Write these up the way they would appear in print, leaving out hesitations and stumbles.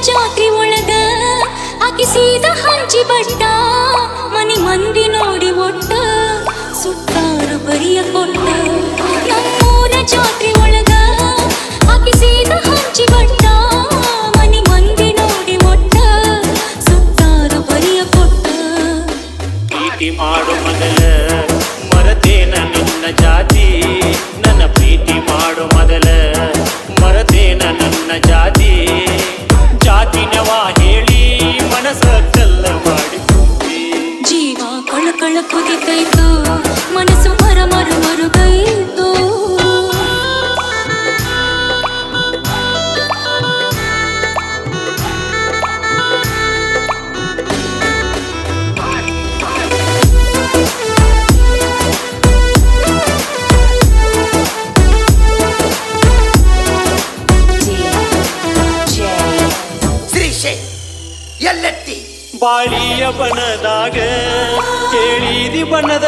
ಜಾತ್ರೆ ಒಳಗ ಆಕಿ ಸೀದಾ ಹಂಚಿ ಬಟ್ಟ ಮನಿ ಮಂದಿ ನೋಡಿ ಒಟ್ಟ ಸುತ್ತಾರು ಬರಿಯ ಕೊಟ್ಟ ನಮ್ಮೂರ ಜಾತ್ರೆ ಒಳಗ ಆಕಿ ಸೀದಾ ಹಂಚಿ ಬಟ್ಟ ಮನಿ ಮಂದಿ ನೋಡಿ ಒಟ್ಟ ಸುತ್ತಾರು ಬರಿಯ ಕೊಟ್ಟ ಪ್ರೀತಿ ಮಾಡು ಮೊದಲ ಮರತೇನ ನಿನ್ನ ಜಾತಿ ನನ್ನ ಪ್ರೀತಿ ಮಾಡು ಮೊದಲ ಮರತೇನ ನನ್ನ ಜಾತಿ ಜಾತಿನವ ಹೇಳಿ ಮನಸ ಕಲ್ಲ ಮಾಡಿ ಜೀವ ಕಳಕಳ ಕುದಿತೈತು ಮನಸ್ಸು ಮರ ಮರ ಮರುಗೈತು ಬಾಳಿಯ ಬಣ್ಣದಾಗ ಕೇಳಿದಿ ಬಣ್ಣದ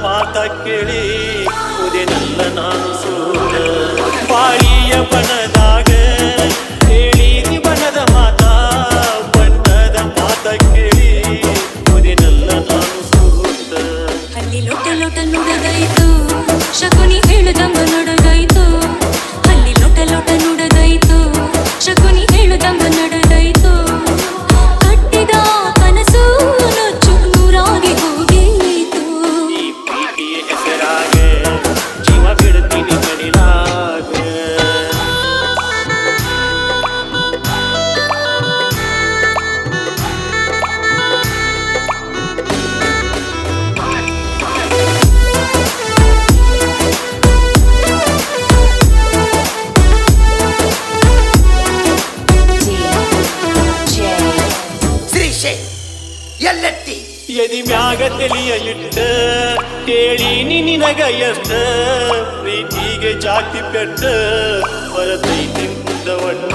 ಮಾತ ಕೇಳಿ ಉದೆನಲ್ಲ ನಾನು ಸೋಲ ಬಾಳಿಯ ಬಣ್ಣದಾಗ ಕೇಳಿದಿ ಬಣ್ಣದ ಮಾತ ಕೇಳಿ ಉದೆನಲ್ಲ ನಾನು ಸೋಲ ಅಲ್ಲಿ ಲೋಟ ಲೋಟ ನುಡದಾಯ್ತು ಶಕುನಿ ಹೇಳುದಂಗ ನಡೆದಾಯ್ತು ಅಲ್ಲಿ ಲೋಟ ಲೋಟ ನುಡದಾಯ್ತು ಶಕುನಿ ಹೇಳುದಂಗ ನಡೆದಾಯ್ತು ಕಟ್ಟಿದ ಕನಸು ನೊಚ್ಚು ನೂರಾಗಿ ಹೋಗೀತು ಈ ಪ್ರೀತಿಯ ಹೆಸರಾಗ ಜೀವ ಬಿಡ್ತೀನಿ ಮಡಿಲಾಗ ಎದಿ ಮ್ಯಾಗ ತೆಲಿಯ ಇಟ್ಟ ಕೇಳೀನಿ ನಿನಗ ಎಷ್ಟ ಪ್ರೀತಿಗೆ ಜಾತಿ ಪೆಟ್ಟ ಬರತೈತಿ ಮುಂದ ಒಟ್ಟ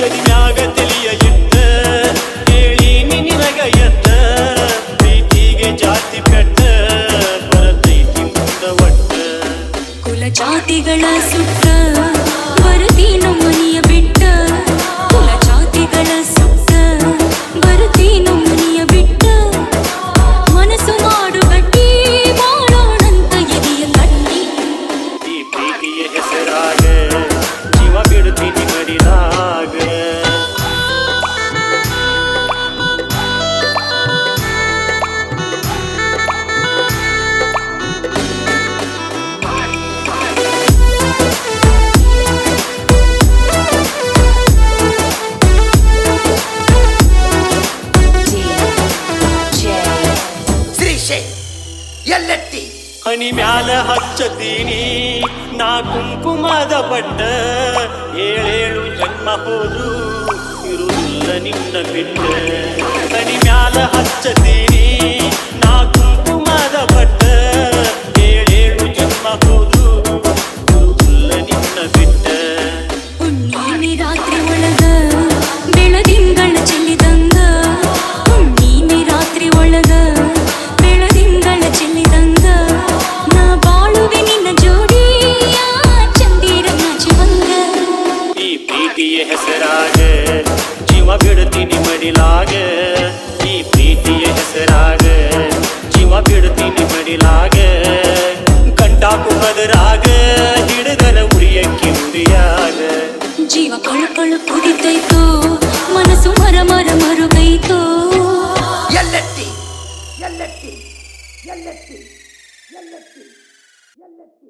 ಎದಿ ಮ್ಯಾಗ ತೆಲಿಯ ಇಟ್ಟ ಕೇಳೀನಿ ನಿನಗ ಎಷ್ಟ ಪ್ರೀತಿಗೆ ಜಾತಿ ಪೆಟ್ಟ ಬರತೈತಿ ಮುಂದ ಒಟ್ಟ ಕುಲ ಜಾತಿಗಳ ಸುತ್ತ ಬರತೀನು ಮನಿಯ ಬಿಟ್ಟ ಕುಲ ಜಾತಿಗಳ ಸುತ್ತ ಬರತೀನು ಮನಿಯ ಬಿಟ್ಟ ಮನಸ್ಸು ಮಾಡು ಗಟ್ಟಿ ಮಾಡೋಣಂತ ಎದೆಯ ಕಟ್ಟಿ ಈ ಪ್ರೀತಿಯ ಹೆಸರಾಗ ಜೀವ ಬಿಡ್ತೀನಿ ಮಡಿಲಾಗ ಹನಿ ಮ್ಯಾಲ ಹಚ್ಚತೀನಿ ನಾ ಕುಂಕುಮದ ಬಟ್ಟ ಏಳೇಳು ಜನ್ಮ ಹೋದು ಇರುವುದಿಲ್ಲ ನಿನ್ನ ಬಿಟ್ಟ ಹನಿ ಮ್ಯಾಲ ಹಚ್ಚತೀನಿ ನಾ ಕುಂಕುಮದ ಬಟ್ಟ ಏಳೇಳು ಜನ್ಮ ಹೋದು ಇರುವುದಿಲ್ಲ ನಿನ್ನ ಬಿಟ್ಟ ಹುಣ್ಣಿಮೆ ರಾತ್ರಿ ಒಳಗ ಬೆಳದಿಂಗಳ ಚೆಲ್ಲಿದಂಗ ಹುಣ್ಣಿಮೆ ರಾತ್ರಿ ಒಳಗ ಬೆಳದಿಂಗಳ ಚೆಲ್ಲಿದಂಗ ನಾ ಬಾಳುವೆ ನಿನ್ನ ಜೋಡಿಯ ಚಂದಿರನ ಚಿವಂಗ ಈ ಪ್ರೀತಿಯ ಹೆಸರಾಗ ಜೀವ ಬಿಡ್ತೀನಿ ಮಡಿಲಾಗ ಈ ಪ್ರೀತಿಯ ಹೆಸರಾಗ ಜೀವ ಬಿಡ್ತೀನಿ ಮಡಿಲಾಗ ಕಂಟಾಕು ಮದರಾಗ ಹಿಡಿದರ ಉರಿಯಕ್ಕೆ ಉರಿಯಾಗ ಜೀವ ಕಳು ಕುದಿತೈತು ಮನಸ್ಸು ಮರ ಮರ ಮರುಗೈತು ಎಲ್ಲೆತ್ತಿ ಎಲ್ಲೆತ್ತಿ ಎಲ್ಲೆತ್ತಿ ಎಲ್ಲೆತ್ತಿ ಎಲ್ಲೆತ್ತಿ